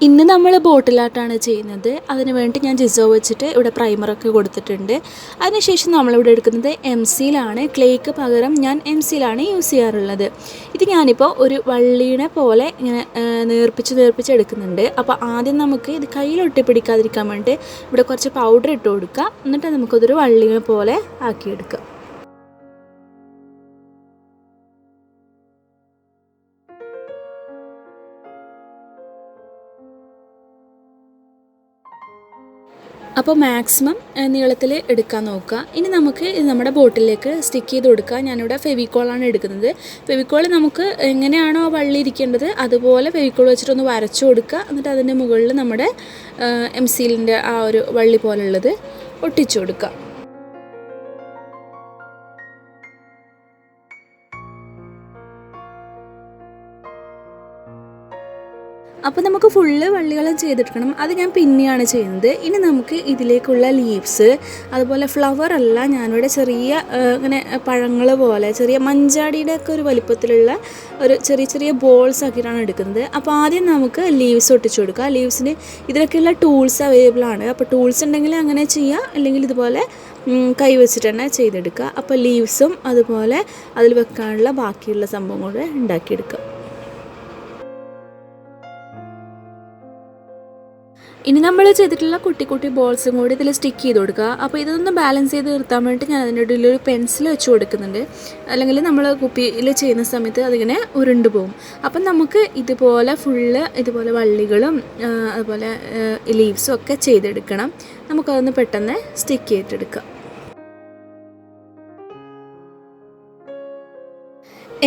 ഇന്ന് നമ്മൾ ബോട്ടിൽ ആർട്ടാണ് ചെയ്യുന്നത്. അതിന് വേണ്ടി ഞാൻ ജിസോ വെച്ചിട്ട് ഇവിടെ പ്രൈമറൊക്കെ കൊടുത്തിട്ടുണ്ട്. അതിനുശേഷം നമ്മളിവിടെ എടുക്കുന്നത് എംസിയിലാണ്. ക്ലേക്ക് പകരം ഞാൻ എംസിയിലാണ് യൂസ് ചെയ്യാറുള്ളത്. ഇത് ഞാനിപ്പോൾ ഒരു വള്ളീനെ പോലെ ഇങ്ങനെ നേർപ്പിച്ച് എടുക്കുന്നുണ്ട്. അപ്പോൾ ആദ്യം നമുക്ക് ഇത് കയ്യിൽ ഒട്ടിപ്പിടിക്കാതിരിക്കാൻ വേണ്ടി ഇവിടെ കുറച്ച് പൗഡർ ഇട്ട് കൊടുക്കുക. എന്നിട്ട് നമുക്കതൊരു വള്ളീനെ പോലെ ആക്കിയെടുക്കാം. അപ്പോൾ മാക്സിമം നീളത്തിൽ എടുക്കാൻ നോക്കുക. ഇനി നമുക്ക് ഇത് നമ്മുടെ ബോട്ടിലേക്ക് സ്റ്റിക്ക് ചെയ്ത് കൊടുക്കുക. ഞാനിവിടെ ഫെവിക്കോളാണ് എടുക്കുന്നത്. ഫെവിക്കോൾ നമുക്ക് എങ്ങനെയാണോ വള്ളി ഇരിക്കേണ്ടത് അതുപോലെ ഫെവിക്കോൾ വെച്ചിട്ടൊന്ന് വരച്ചു കൊടുക്കുക. എന്നിട്ട് അതിൻ്റെ മുകളിൽ നമ്മുടെ എംസീലിൻ്റെ ആ ഒരു വള്ളി പോലുള്ളത് ഒട്ടിച്ചു കൊടുക്കുക. അപ്പോൾ നമുക്ക് ഫുള്ള് വള്ളികളും ചെയ്തെടുക്കണം. അത് ഞാൻ പിന്നെയാണ് ചെയ്യുന്നത്. ഇനി നമുക്ക് ഇതിലേക്കുള്ള ലീവ്സ്, അതുപോലെ ഫ്ലവർ അല്ല, ഞാനിവിടെ ചെറിയ ഇങ്ങനെ പഴങ്ങൾ പോലെ ചെറിയ മഞ്ചാടിയുടെ ഒക്കെ ഒരു വലിപ്പത്തിലുള്ള ഒരു ചെറിയ ബോൾസ് ആക്കിയിട്ടാണ് എടുക്കുന്നത്. അപ്പോൾ ആദ്യം നമുക്ക് ലീവ്സ് ഒട്ടിച്ചു കൊടുക്കുക. ലീവ്സിന് ഇതിലൊക്കെയുള്ള ടൂൾസ് അവൈലബിൾ ആണ്. അപ്പോൾ ടൂൾസ് ഉണ്ടെങ്കിൽ അങ്ങനെ ചെയ്യുക, അല്ലെങ്കിൽ ഇതുപോലെ കൈ വെച്ചിട്ട് തന്നെ ചെയ്തെടുക്കുക. അപ്പോൾ ലീവ്സും അതുപോലെ അതിൽ വെക്കാനുള്ള ബാക്കിയുള്ള സംഭവം കൂടെ ഉണ്ടാക്കിയെടുക്കുക. ഇനി നമ്മൾ ചെയ്തിട്ടുള്ള കുട്ടി ബോൾസും കൂടി ഇതിൽ സ്റ്റിക്ക് ചെയ്ത് കൊടുക്കുക. അപ്പോൾ ഇതൊന്ന് ബാലൻസ് ചെയ്ത് നിർത്താൻ വേണ്ടിയിട്ട് ഞാൻ അതിൻ്റെ ഇടയിൽ ഒരു പെൻസിൽ വെച്ച് കൊടുക്കുന്നുണ്ട്. അല്ലെങ്കിൽ നമ്മൾ കുപ്പിയിൽ ചെയ്യുന്ന സമയത്ത് അതിങ്ങനെ ഉരുണ്ട് പോകും. അപ്പം നമുക്ക് ഇതുപോലെ ഫുള്ള് ഇതുപോലെ വള്ളികളും അതുപോലെ ലീവ്സും ഒക്കെ ചെയ്തെടുക്കണം. നമുക്കതൊന്ന് പെട്ടെന്ന് സ്റ്റിക്ക് ചെയ്തിട്ടെടുക്കാം.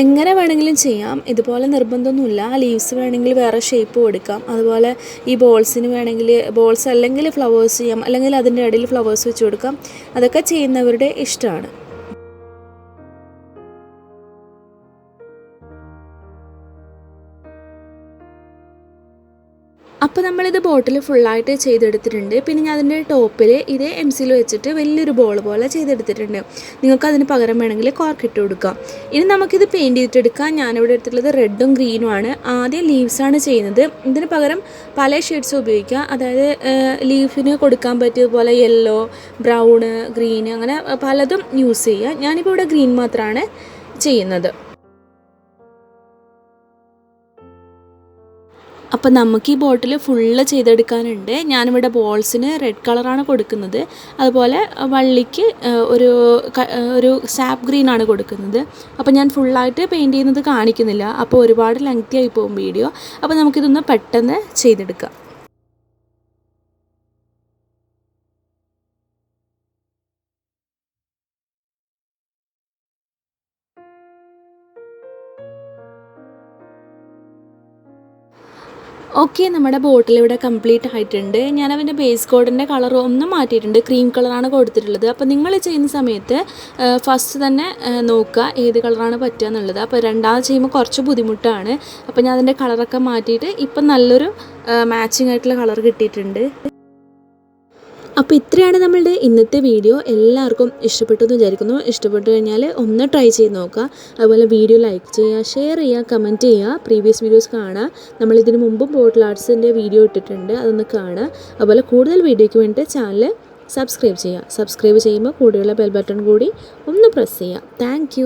എങ്ങനെ വേണമെങ്കിലും ചെയ്യാം, ഇതുപോലെ നിർബന്ധമൊന്നുമില്ല. ലീവ്സ് വേണമെങ്കിൽ വേറെ ഷേപ്പ് കൊടുക്കാം. അതുപോലെ ഈ ബോൾസിന് വേണമെങ്കിൽ ബോൾസ് അല്ലെങ്കിൽ ഫ്ലവേഴ്സ് ചെയ്യാം, അല്ലെങ്കിൽ അതിൻ്റെ ഇടയിൽ ഫ്ലവേഴ്സ് വെച്ച് കൊടുക്കാം. അതൊക്കെ ചെയ്യുന്നവരുടെ ഇഷ്ടമാണ്. അപ്പോൾ നമ്മളിത് ബോട്ടിൽ ഫുള്ളായിട്ട് ചെയ്തെടുത്തിട്ടുണ്ട്. പിന്നെ ഞാൻ അതിൻ്റെ ടോപ്പിൽ ഇതേ എംസിൽ വെച്ചിട്ട് വലിയൊരു ബോൾ പോലെ ചെയ്തെടുത്തിട്ടുണ്ട്. നിങ്ങൾക്ക് അതിന് പകരം വേണമെങ്കിൽ കോർക്ക് ഇട്ട് കൊടുക്കാം. ഇനി നമുക്കിത് പെയിൻറ്റ് ചെയ്തിട്ടെടുക്കാം. ഞാനിവിടെ എടുത്തിട്ടുള്ളത് റെഡും ഗ്രീനും ആണ്. ആദ്യം ലീവ്സാണ് ചെയ്യുന്നത്. ഇതിന് പകരം പല ഷെയ്ഡ്സ് ഉപയോഗിക്കുക. അതായത് ലീഫിന് കൊടുക്കാൻ പറ്റിയതുപോലെ യെല്ലോ, ബ്രൗണ്, ഗ്രീന്, അങ്ങനെ പലതും യൂസ് ചെയ്യുക. ഞാനിപ്പോൾ ഇവിടെ ഗ്രീൻ മാത്രമാണ് ചെയ്യുന്നത്. അപ്പോൾ നമുക്ക് ഈ ബോട്ടിൽ ഫുള്ള് ചെയ്തെടുക്കാനുണ്ട്. ഞാനിവിടെ ബോൾസിന് റെഡ് കളറാണ് കൊടുക്കുന്നത്. അതുപോലെ വള്ളിക്ക് ഒരു സാപ്പ് ഗ്രീനാണ് കൊടുക്കുന്നത്. അപ്പോൾ ഞാൻ ഫുള്ളായിട്ട് പെയിൻറ്റ് ചെയ്യുന്നത് കാണിക്കുന്നില്ല. അപ്പോൾ ഒരുപാട് ലെങ്തി ആയി പോകും വീഡിയോ. അപ്പോൾ നമുക്കിതൊന്ന് പെട്ടെന്ന് ചെയ്തെടുക്കാം. ഓക്കെ, നമ്മുടെ ബോട്ടിൽ ഇവിടെ കംപ്ലീറ്റ് ആയിട്ടുണ്ട്. ഞാൻ അവൻ്റെ ബേസ് കോഡിൻ്റെ കളർ ഒന്ന് മാറ്റിയിട്ടുണ്ട്. ക്രീം കളറാണ് കൊടുത്തിട്ടുള്ളത്. അപ്പോൾ നിങ്ങൾ ചെയ്യുന്ന സമയത്ത് ഫസ്റ്റ് തന്നെ നോക്കുക ഏത് കളറാണ് പറ്റുക എന്നുള്ളത്. അപ്പോൾ രണ്ടാമത് ചെയ്യുമ്പോൾ കുറച്ച് ബുദ്ധിമുട്ടാണ്. അപ്പോൾ ഞാൻ അതിൻ്റെ കളറൊക്കെ മാറ്റിയിട്ട് ഇപ്പം നല്ലൊരു മാച്ചിങ് ആയിട്ടുള്ള കളർ കിട്ടിയിട്ടുണ്ട്. അപ്പോൾ ഇത്രയാണ് നമ്മളുടെ ഇന്നത്തെ വീഡിയോ. എല്ലാവർക്കും ഇഷ്ടപ്പെട്ടു എന്ന് വിചാരിക്കുന്നു. ഇഷ്ടപ്പെട്ടു കഴിഞ്ഞാൽ ഒന്ന് ട്രൈ ചെയ്ത് നോക്കുക. അതുപോലെ വീഡിയോ ലൈക്ക് ചെയ്യുക, ഷെയർ ചെയ്യുക, കമൻറ്റ് ചെയ്യുക. പ്രീവിയസ് വീഡിയോസ് കാണുക. നമ്മളിതിന് മുമ്പും ബോട്ടിൽ ആർട്സിൻ്റെ വീഡിയോ ഇട്ടിട്ടുണ്ട്, അതൊന്ന് കാണുക. അതുപോലെ കൂടുതൽ വീഡിയോയ്ക്ക് വേണ്ടിയിട്ട് ചാനൽ സബ്സ്ക്രൈബ് ചെയ്യുക. സബ്സ്ക്രൈബ് ചെയ്യുമ്പോൾ കൂടെയുള്ള ബെൽ ബട്ടൺ കൂടി ഒന്ന് പ്രസ് ചെയ്യുക. താങ്ക്